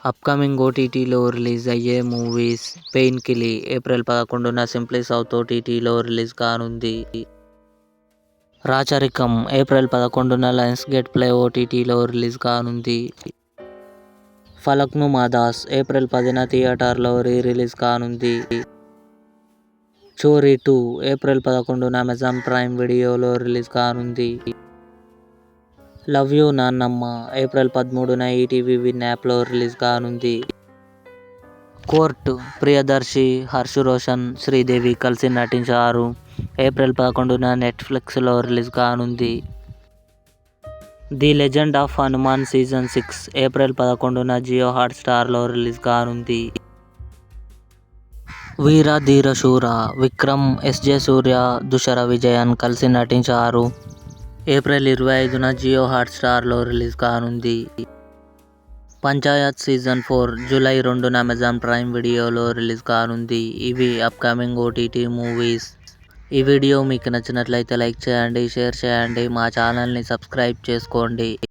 Upcoming ఓటీటీలో release అయ్యే movies. Painkili April 11న సింప్లీ సౌత్ ఓటీటీలో రిలీజ్ కానుంది. రాచరికం ఏప్రిల్ 11న లయన్స్ గేట్ ప్లే ఓటీటీలో రిలీజ్ కానుంది. ఫలక్నుమా దాస్ ఏప్రిల్ 10న థియేటర్లో రిలీజ్ కానుంది. చోరీ 2 ఏప్రిల్ 11న అమెజాన్ ప్రైమ్ వీడియోలో రిలీజ్ కానుంది. లవ్ యూ నాన్నమ్మ ఏప్రిల్ 13న ఈటీవీ విన్ యాప్లో రిలీజ్ కానుంది. కోర్ట్ ప్రియదర్శి, హర్ష్ రోషన్, శ్రీదేవి కలిసి నటించారు. ఏప్రిల్ 11న నెట్ఫ్లిక్స్లో రిలీజ్ కానుంది. The Legend of Hanuman season 6 April 11న జియో హాట్స్టార్లో రిలీజ్ కానుంది. వీర ధీర శూర విక్రమ్, ఎస్జే సూర్య, దుషర విజయన్ కలిసి నటించారు. ఏప్రిల్ 25న జియో హాట్స్టార్లో రిలీజ్ కానుంది. పంచాయత్ సీజన్ 4 జూలై 2న అమెజాన్ ప్రైమ్ వీడియోలో రిలీజ్ కానుంది. ఇవి అప్కమింగ్ ఓటీటీ మూవీస్. ఈ వీడియో మీకు నచ్చినట్లయితే లైక్ చేయండి, షేర్ చేయండి, మా ఛానల్ని సబ్స్క్రైబ్ చేసుకోండి.